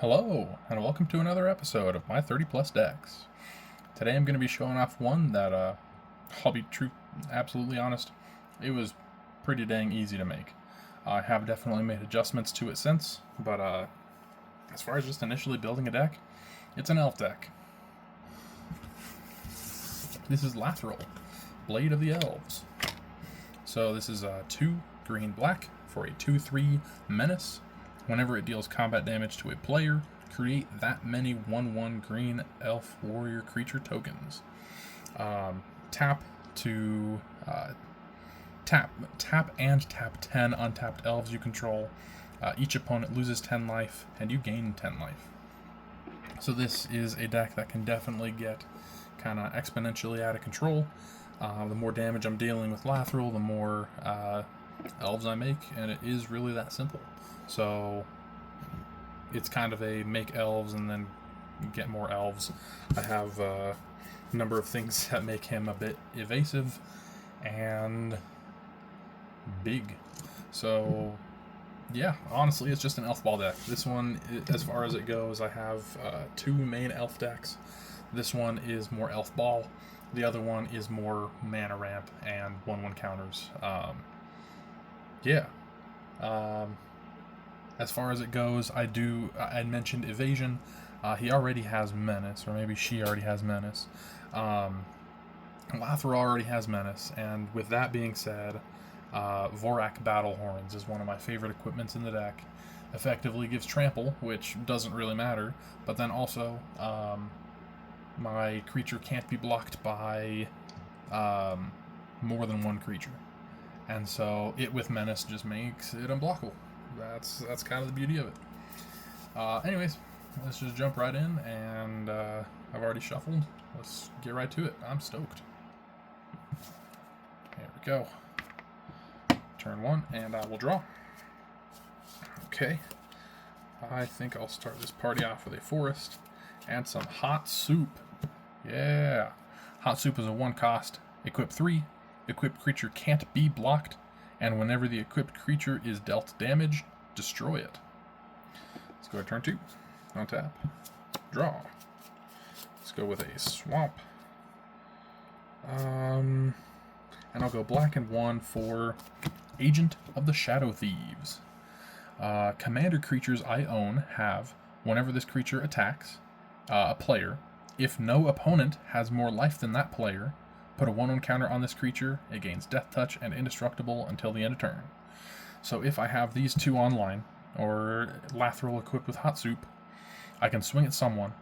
Hello, and welcome to another episode of my 30 plus decks. Today I'm going to be showing off one that, I'll be absolutely honest, it was pretty dang easy to make. I have definitely made adjustments to it since, but as far as just initially building a deck, it's an elf deck. This is Lathril, Blade of the Elves. So this is 2 green black for a 2/3 menace. Whenever it deals combat damage to a player, create that many 1/1 green elf warrior creature tokens. Tap to tap and tap 10 untapped elves you control. Each opponent loses 10 life, and you gain 10 life. So this is a deck that can definitely get kind of exponentially out of control. The more damage I'm dealing with Lathril, the more elves I make, and it is really that simple. So it's kind of a make elves and then get more elves. I have a number of things that make him a bit evasive and big. So yeah, honestly, it's just an elf ball deck. This one, as far as it goes, I have 2 main elf decks. This one is more elf ball. The other one is more mana ramp and 1/1 counters. As far as it goes, I mentioned evasion. He already has menace, or maybe she already has menace. Lathril already has menace, and with that being said, Vorak Battle Horns is one of my favorite equipments in the deck. Effectively gives trample, which doesn't really matter, but then also my creature can't be blocked by more than one creature. And so it with menace just makes it unblockable. That's kind of the beauty of it. Anyways, let's just jump right in, and I've already shuffled. Let's get right to it. I'm stoked. There we go. Turn 1, and I will draw. Okay. I think I'll start this party off with a forest and some hot soup. Yeah. Hot soup is a 1 cost. Equip 3. Equipped creature can't be blocked, and whenever the equipped creature is dealt damage, destroy it. Let's go to turn 2. Untap. Draw. Let's go with a swamp. And I'll go black and 1 for Agent of the Shadow Thieves. Commander creatures I own have, whenever this creature attacks a player, if no opponent has more life than that player, put a 1/1 counter on this creature. It gains Death Touch and Indestructible until the end of turn. So if I have these 2 online, or Lathril equipped with Hot Soup, I can swing at someone,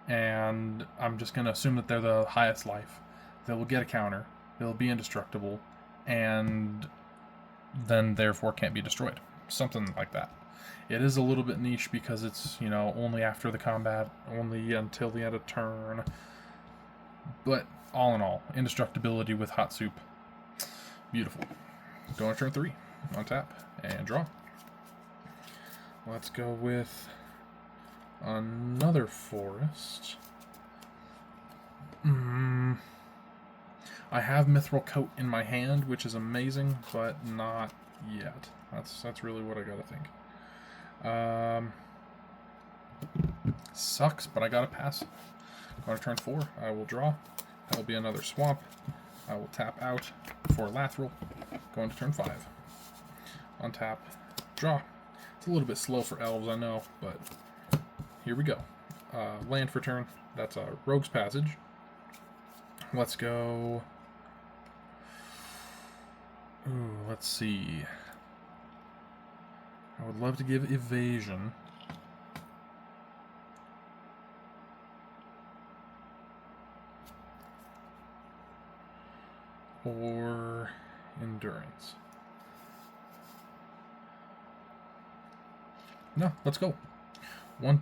and I'm just going to assume that they're the highest life. They will get a counter, they'll be indestructible, and then therefore can't be destroyed. Something like that. It is a little bit niche because it's, only after the combat, only until the end of turn. But all in all, indestructibility with Hot Soup. Beautiful. Go on turn 3. Untap and draw. Let's go with another forest. I have Mithril Coat in my hand, which is amazing, but not yet. That's really what I gotta think. Sucks, but I gotta pass. Go to turn 4. I will draw. That will be another swamp. I will tap out for Lathril. Go into turn 5. Untap. Draw. It's a little bit slow for elves, I know, but here we go. Land for turn. That's a Rogue's Passage. Let's go. Ooh, let's see. I would love to give evasion. Or endurance. No, let's go. 1,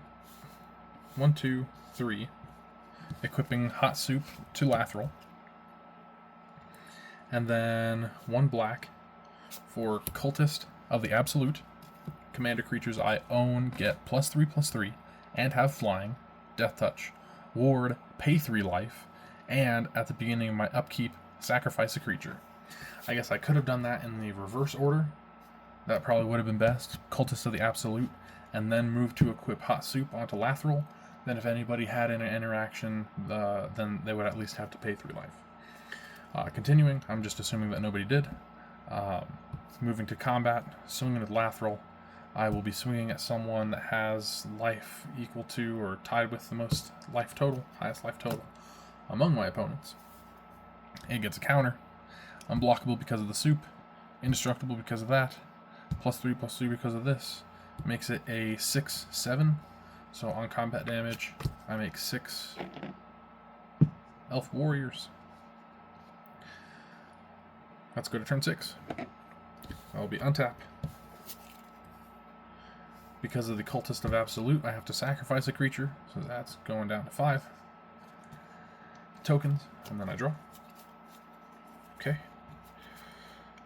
2, 3. Equipping Hot Soup to Lathril. And then 1 black for Cultist of the Absolute. Commander creatures I own get +3/+3 and have flying, Death Touch, Ward, pay 3 life, and at the beginning of my upkeep, sacrifice a creature. I guess I could have done that in the reverse order, That probably would have been best. Cultist of the Absolute, and then move to equip Hot Soup onto Lathril. Then if anybody had an interaction, then they would at least have to pay 3 life. Continuing, I'm just assuming that nobody did. Moving to combat, swinging with Lathril. I will be swinging at someone that has life equal to or tied with the most life total, highest life total among my opponents. It gets a counter. Unblockable because of the soup. Indestructible because of that. +3/+3 because of this. Makes it a 6/7. So on combat damage, I make 6 elf warriors. Let's go to turn 6. I'll be untap. Because of the Cultist of Absolute, I have to sacrifice a creature, so that's going down to 5 tokens, and then I draw. Okay.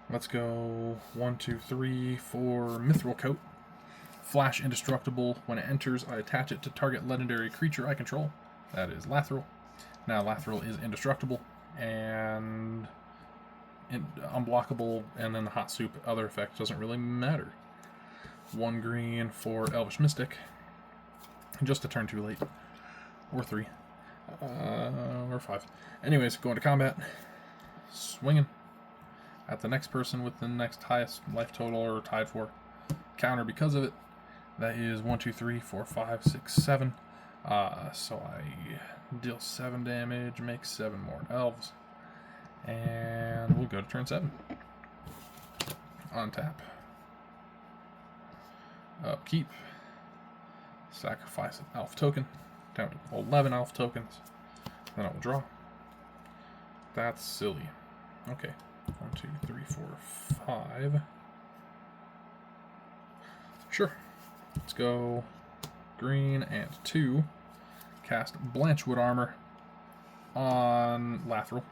Let's go 1, 2, 3 for Lathril Coat. Flash indestructible. When it enters, I attach it to target legendary creature I control. That is Lathril. Now Lathril is indestructible and unblockable, and then the Hot Soup other effect doesn't really matter. 1 green for Elvish Mystic. Just a turn too late. Or 3. Or 5. Anyways, going to combat. Swinging at the next person with the next highest life total or tied for. Counter because of it. That is 1, 2, 3, 4, 5, 6, 7. So I deal 7 damage, make 7 more elves. And we'll go to turn 7. Untap. Upkeep. Sacrifice an elf token. Down to 11 elf tokens. Then I will draw. That's silly. Okay. 1, 2, 3, 4, 5. Sure. Let's go green and 2. Cast Blanchwood Armor on Lathril.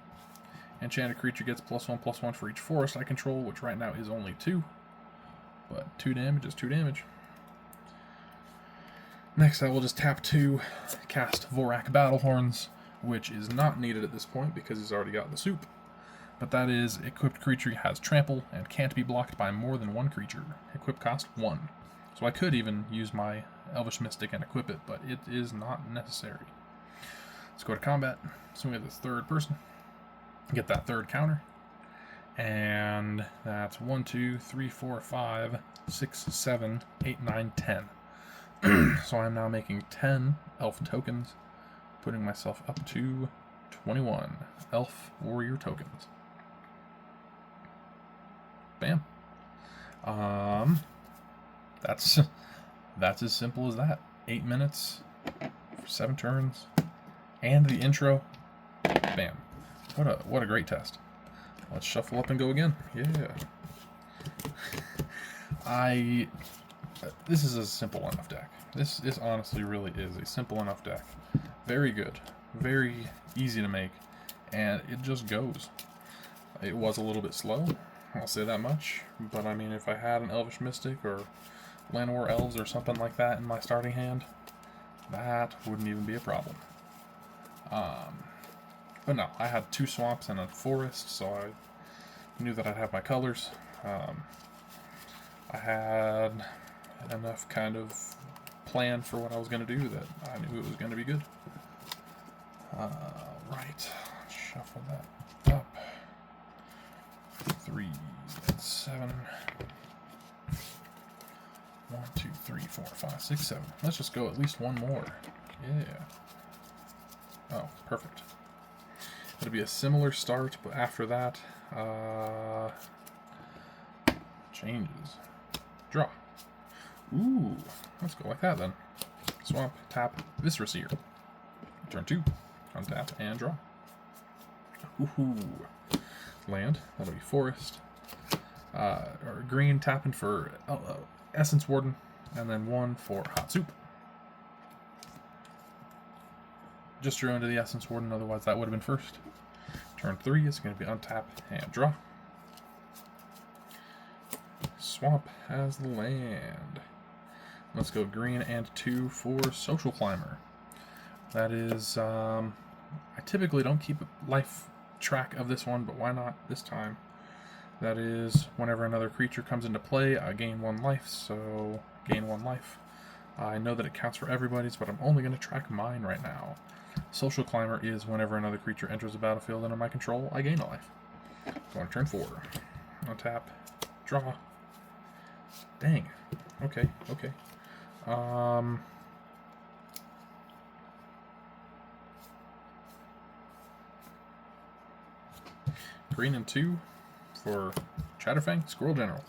Enchanted creature gets +1/+1 for each forest I control, which right now is only 2. But 2 damage is 2 damage. Next, I will just tap 2, cast Vorak Battlehorns, which is not needed at this point because he's already got the soup. But that is, equipped creature has trample and can't be blocked by more than 1 creature. Equip cost 1. So I could even use my Elvish Mystic and equip it, but it is not necessary. Let's go to combat. So we have this third person. Get that third counter. And that's 1, 2, 3, 4, 5, 6, 7, 8, 9, 10. So I'm now making 10 elf tokens, putting myself up to 21 elf warrior tokens. Bam. That's as simple as that. 8 minutes for 7 turns, and the intro. Bam. What a great test. Let's shuffle up and go again. Yeah. This is a simple enough deck. This honestly really is a simple enough deck. Very good. Very easy to make. And it just goes. It was a little bit slow, I'll say that much. But I mean, if I had an Elvish Mystic or Llanowar Elves or something like that in my starting hand, that wouldn't even be a problem. But no, I had 2 swamps and a forest, so I knew that I'd have my colors. I had enough kind of plan for what I was going to do that I knew it was going to be good. Right, shuffle that up. 3 and 7. 1, 2, 3, 4, 5, 6, 7. Let's just go at least one more. Yeah. Oh, perfect. It'll be a similar start, but after that, changes. Draw. Ooh, let's go like that then. Swamp, tap, Viscera Seer. Turn 2, untap, and draw. Ooh. Land, that'll be forest. Or green, tapping for Essence Warden, and then 1 for Hot Soup. Just drew into the Essence Warden, otherwise that would have been first. Turn 3 is going to be untap and draw. Swamp has the land. Let's go green and 2 for Social Climber. That is, I typically don't keep a life track of this one, but why not this time? That is, whenever another creature comes into play, I gain 1 life, so gain 1 life. I know that it counts for everybody's, but I'm only going to track mine right now. Social Climber is whenever another creature enters the battlefield under my control, I gain a life. Going to turn 4. Untap. Draw. Dang. Okay, okay. Green and 2 for Chatterfang, Squirrel General.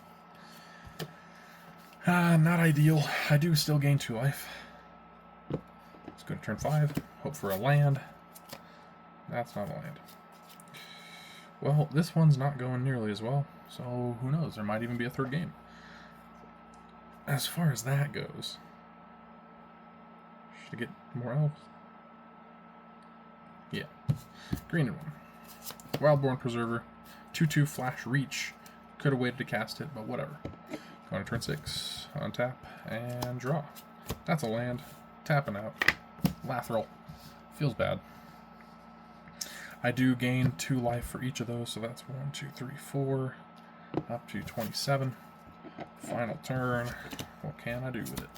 Not ideal. I do still gain 2 life. Let's go to turn 5. Hope for a land. That's not a land. Well, this one's not going nearly as well, so who knows? There might even be a 3rd game. As far as that goes, should I get more elves? Yeah. Green and 1. Wildborn Preserver. 2/2 Flash Reach. Could have waited to cast it, but whatever. Going to turn 6. Untap and draw. That's a land. Tapping out. Lathril. Feels bad. I do gain 2 life for each of those, so that's 1, 2, 3, 4. Up to 27. Final turn. What can I do with it?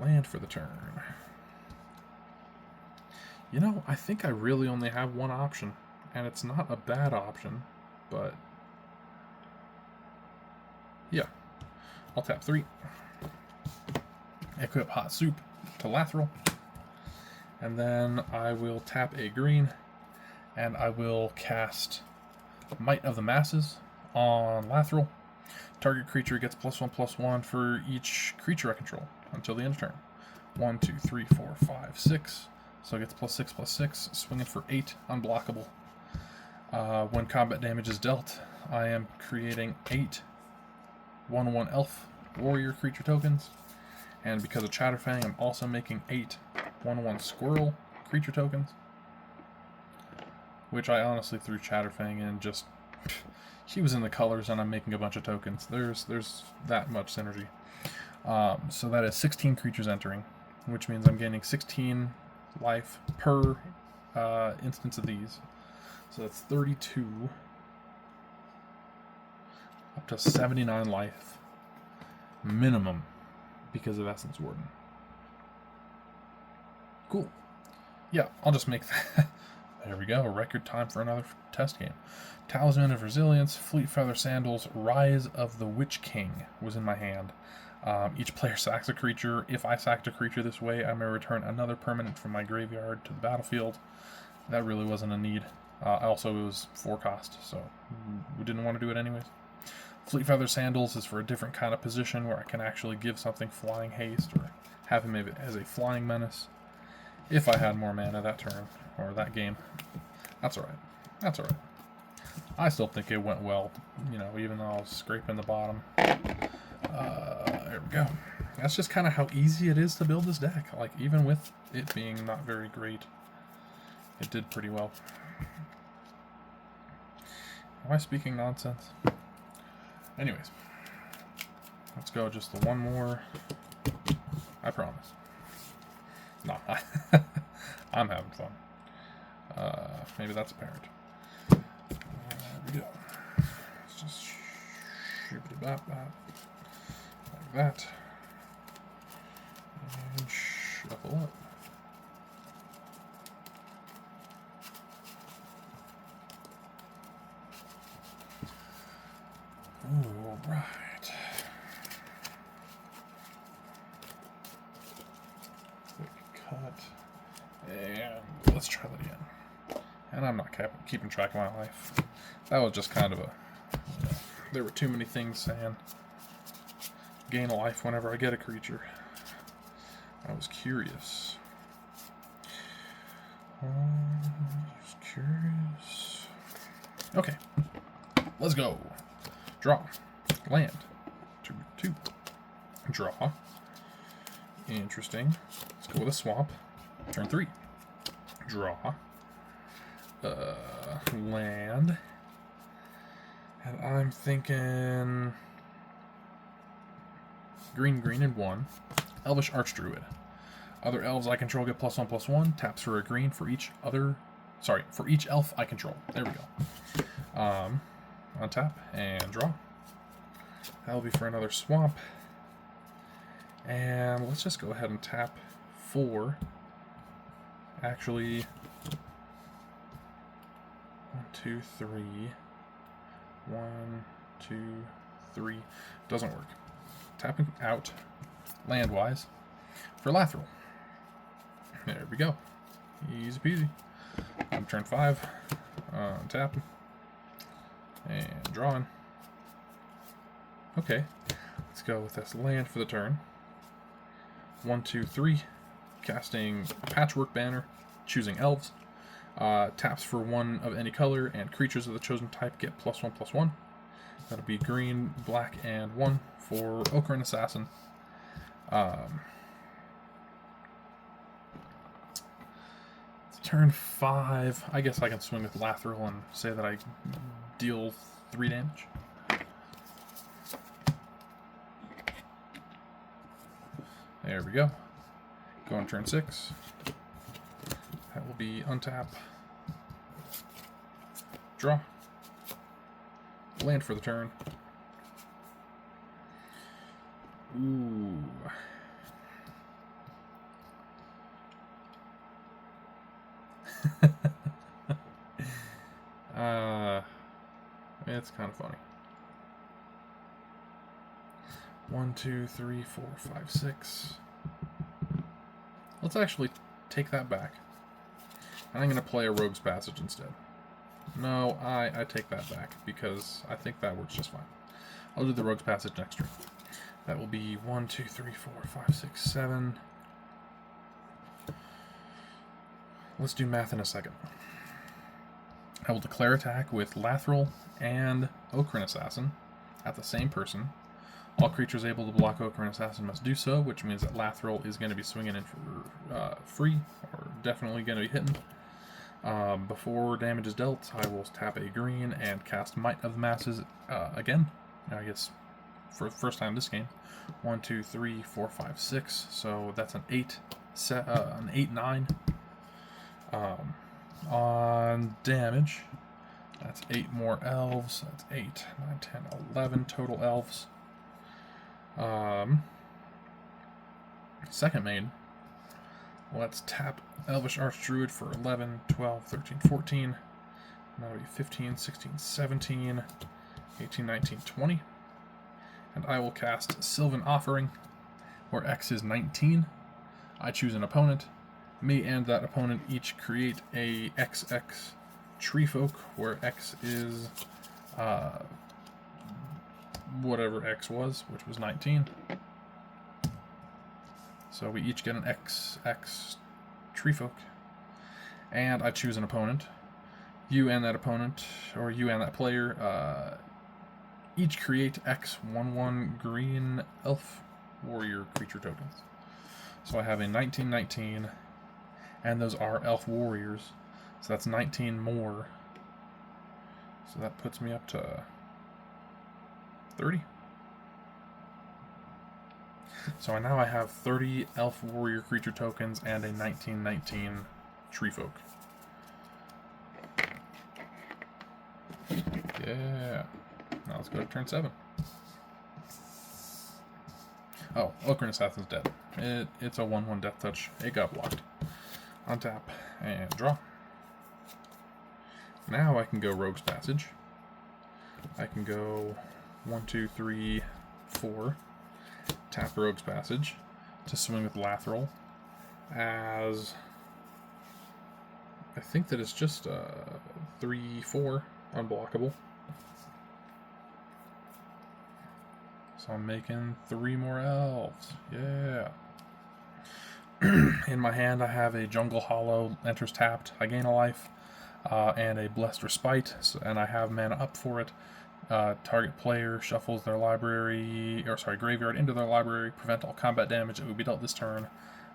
Land for the turn. You know, I think I really only have one option, and it's not a bad option, but yeah. I'll tap 3. Equip Hot Soup to Lathril, and then I will tap a green, and I will cast Might of the Masses on Lathril. Target creature gets +1/+1 for each creature I control until the end of turn. 1, 2, 3, 4, 5, 6. So it gets +6/+6, swinging for 8, unblockable. When combat damage is dealt, I am creating 8 1/1 elf warrior creature tokens. And because of Chatterfang, I'm also making 8 1/1 squirrel creature tokens. Which I honestly threw Chatterfang in just... She was in the colors and I'm making a bunch of tokens. There's that much synergy. So that is 16 creatures entering, which means I'm gaining 16 life per instance of these. So that's 32 up to 79 life minimum because of Essence Warden. Cool. Yeah, I'll just make that. There we go. Record time for another test game. Talisman of Resilience, Fleet Feather Sandals, Rise of the Witch King was in my hand. Each player sacks a creature. If I sacked a creature this way, I may return another permanent from my graveyard to the battlefield. That really wasn't a need. Also, it was 4 cost, so we didn't want to do it anyways. Fleet Feather Sandals is for a different kind of position where I can actually give something flying haste or have him as a flying menace if I had more mana that turn or that game. That's alright. That's alright. I still think it went well, you know, even though I was scraping the bottom. There we go. That's just kind of how easy it is to build this deck. Like, even with it being not very great, it did pretty well. Am I speaking nonsense? Anyways, let's go just the one more. I promise. No, I'm having fun. Maybe that's apparent. There we go. Let's just shoot it bap like that. And shuffle up. All right. Quick cut. And let's try that again. And I'm not keeping track of my life. That was just kind of a... You know, there were too many things saying gain a life whenever I get a creature. I was curious. Just curious. Okay. Let's go. Draw. Land. 2/2. Draw. Interesting. Let's go with a swamp. Turn 3. Draw. Land. And I'm thinking... Green, and 1. Elvish Archdruid. Other elves I control get +1/+1. Taps for a green for each other... Sorry, for each elf I control. There we go. untap and draw. That'll be for another swamp. And let's just go ahead and tap 4. Actually, 1, 2, 3. 1, 2, 3. Doesn't work. Tapping out land-wise for Lathril. There we go. Easy peasy. On turn 5, tapping and drawing. Okay, let's go with this land for the turn. 1, 2, 3. Casting Patchwork Banner, choosing Elves. Taps for 1 of any color, and creatures of the chosen type get +1/+1. That'll be green, black, and 1 for Ocarina Assassin. Turn 5. I guess I can swing with Lathril and say that I deal 3 damage. There we go. Go on turn 6. That will be untap. Draw. Land for the turn. Ooh. It's kind of funny. 1, 2, 3, 4, 5, 6. Let's actually take that back. And I'm going to play a Rogue's Passage instead. No, I take that back because I think that works just fine. I'll do the Rogue's Passage next turn. That will be 1, 2, 3, 4, 5, 6, 7. Let's do math in a second. I will declare attack with Lathril and Ocarina Assassin at the same person. All creatures able to block Ocarina Assassin must do so, which means that Lathril is going to be swinging in for free, or definitely going to be hitting. Before damage is dealt, I will tap a green and cast Might of the Masses again. I guess for the first time this game. 1, 2, 3, 4, 5, 6. So that's an 8 set, an 8/9. On damage, that's 8 more elves. That's 8, 9, 10, 11 total elves. Second main, let's tap Elvish Archdruid for 11, 12, 13, 14. That'll be 15, 16, 17, 18, 19, 20. And I will cast Sylvan Offering, where X is 19. I choose an opponent. Me and that opponent each create a XX Treefolk, where X is whatever X was, which was 19. So we each get an XX Treefolk. And I choose an opponent. You and that opponent, or you and that player, each create X 1/1 green elf warrior creature tokens. So I have a 19/19, and those are elf warriors. So that's 19 more. So that puts me up to 30. So now I have 30 elf warrior creature tokens and a 19/19 Treefolk. Yeah. Now let's go to turn 7. Oh, Ocarina Assassin's dead. It's a 1/1 death touch. It got blocked. Untap and draw. Now I can go Rogue's Passage. I can go 1, 2, 3, 4. Tap Rogue's Passage to swing with Lathril, as I think that it's just 3, 4 unblockable. So I'm making 3 more elves. Yeah. In my hand, I have a Jungle Hollow, enters tapped. I gain a life, and a Blessed Respite, and I have mana up for it. Target player shuffles their graveyard into their library, prevent all combat damage that would be dealt this turn.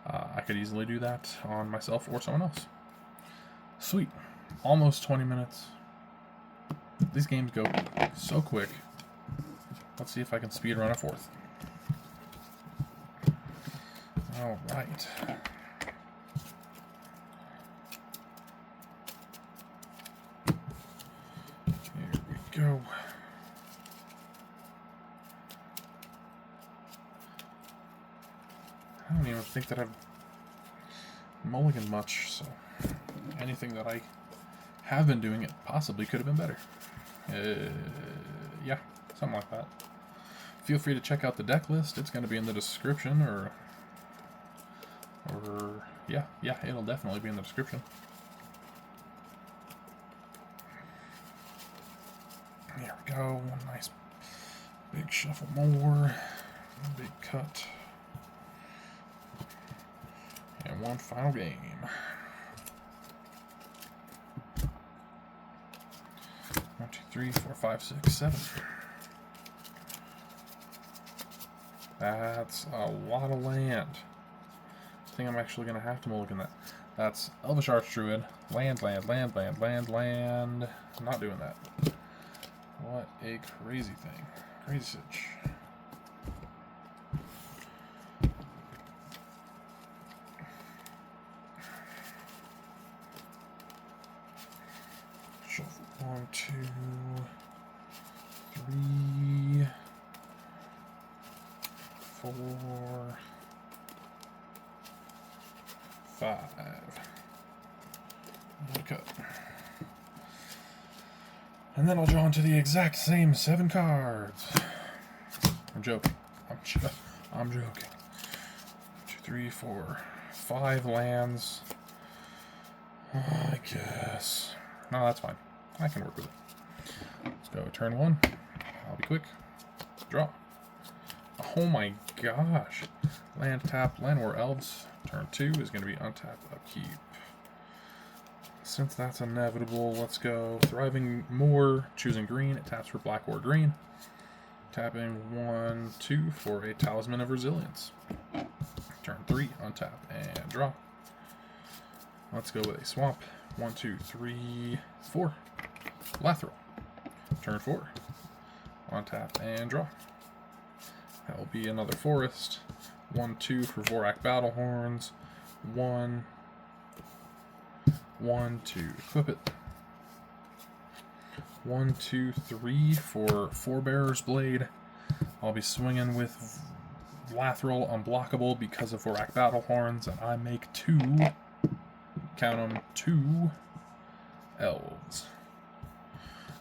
I could easily do that on myself or someone else. Sweet. Almost 20 minutes. These games go so quick. Let's see if I can speedrun a 4th. Alright. Here we go. I don't even think that I've mulliganed much, so anything that I have been doing, it possibly could have been better. Yeah, something like that. Feel free to check out the deck list. It's going to be in the description, or yeah, it'll definitely be in the description. There we go. One nice big shuffle more. One big cut. And one final game. 1, 2, 3, 4, 5, 6, 7. That's a lot of land. I think I'm actually going to have to mulligan that. That's Elvish Archdruid. Land. Not doing that. What a crazy thing. Crazy sitch. Shuffle 1, 2, 3, 4, 5. And cut. And then I'll draw into the exact same 7 cards. I'm joking. I'm joking. 2, 3, 4, 5 lands. I guess. No, that's fine. I can work with it. Let's go turn 1. I'll be quick. Draw. Oh my gosh. Land tap, Land War Elves. Turn 2 is going to be untap, upkeep. Since that's inevitable, let's go Thriving Moor, choosing green. It taps for black or green. Tapping 1, 2 for a Talisman of Resilience. Turn 3, untap, and draw. Let's go with a swamp. 1, 2, 3, 4. Lathril. Turn 4. Untap and draw. That will be another forest. 1, 2 for Vorak Battlehorns. 1, 2, equip it. 1, 2, 3 for Forebearer's Blade. I'll be swinging with Lathril unblockable because of Vorak Battlehorns, and I make 2, count them, 2 Elves.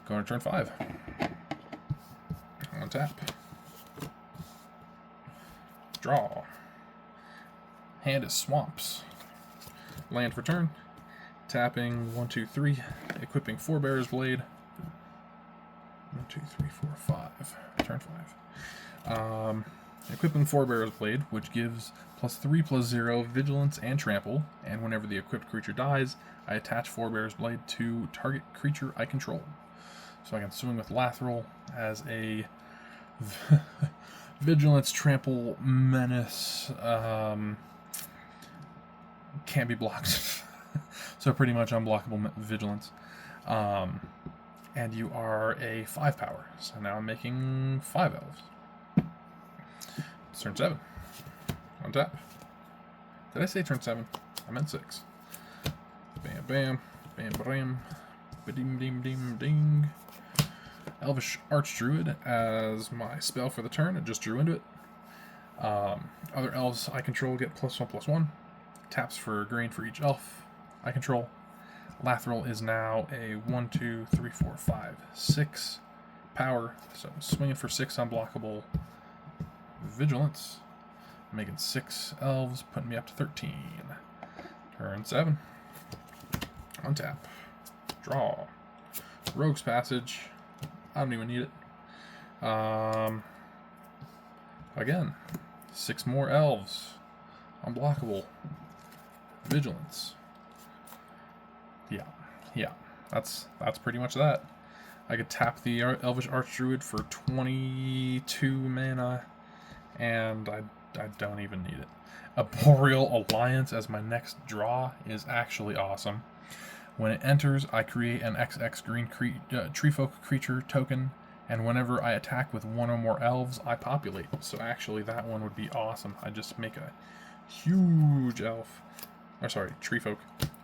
Going to turn 5. Untap. Draw. Hand is swamps. Land for turn. Tapping 1, 2, 3. Equipping Forebearer's Blade. 1, 2, 3, 4, 5. Turn 5. Equipping Forebearer's Blade, which gives +3/+0 Vigilance and Trample, and whenever the equipped creature dies, I attach Forebearer's Blade to target creature I control. So I can swing with Lathril as a Vigilance, Trample, Menace, can't be blocked. So pretty much unblockable Vigilance. And you are a 5 power. So now I'm making 5 Elves. It's turn 7. Untap. Did I say turn 7? I meant 6. Bam, bam. Bam, bam. Ba-ding, ding, ding, ding. Elvish Archdruid as my spell for the turn. I just drew into it. Other elves I control get +1/+1. Taps for green for each elf I control. Lathril is now a 1, 2, 3, 4, 5, 6 power. So I'm swinging for 6 unblockable Vigilance. I'm making 6 elves, putting me up to 13. Turn 7. Untap. Draw. Rogue's Passage. I don't even need it. Again, 6 more elves. Unblockable. Vigilance. Yeah. That's pretty much that. I could tap the Elvish Archdruid for 22 mana, and I don't even need it. A Boreal Alliance as my next draw is actually awesome. When it enters, I create an XX green treefolk creature token, and whenever I attack with 1 or more elves, I populate. So actually, that one would be awesome. I just make a huge elf. Or sorry, treefolk.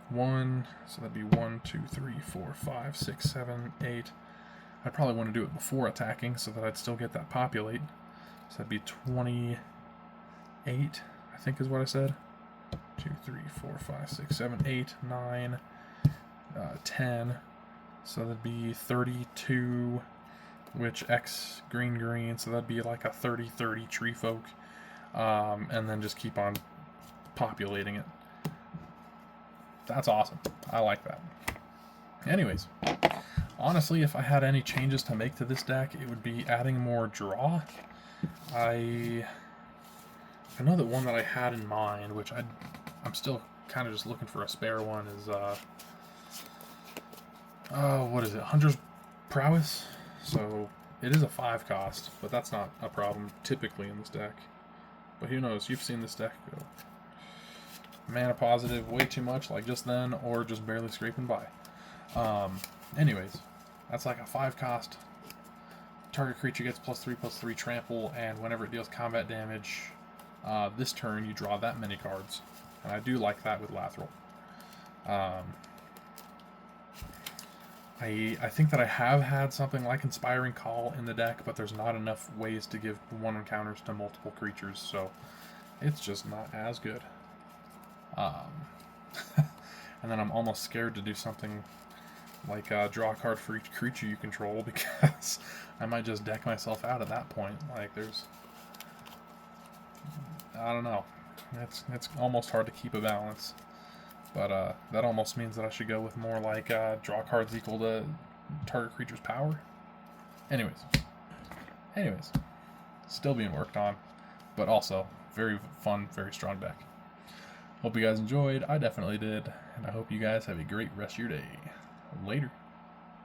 1, so that'd be 1, 2, 3, 4, 5, 6, 7, 8. I'd probably want to do it before attacking so that I'd still get that populate. So that'd be 28. I I think is what I said. 2, 3, 4, 5, 6, 7, 8, 9, 10. So that'd be 32, which X green, so that'd be like a 30-30 tree folk. And then just keep on populating it. That's awesome. I like that. Anyways, honestly, if I had any changes to make to this deck, it would be adding more draw. I know that one that I had in mind, which I'm still kind of just looking for a spare one, is what is it? Hunter's Prowess. So it is a 5 cost, but that's not a problem typically in this deck. But who knows? You've seen this deck go mana positive way too much, like just then, or just barely scraping by. Anyways, that's like a 5 cost. Target creature gets +3/+3 trample, and whenever it deals combat damage, this turn you draw that many cards. And I do like that with Lathril. I think that I have had something like Inspiring Call in the deck, but there's not enough ways to give 1 encounters to multiple creatures, so it's just not as good. And then I'm almost scared to do something like draw a card for each creature you control, because I might just deck myself out at that point. Like, I don't know. It's almost hard to keep a balance. But that almost means that I should go with more like draw cards equal to target creature's power. Anyways, still being worked on, but also very fun, very strong deck. Hope you guys enjoyed. I definitely did, and I hope you guys have a great rest of your day. Later.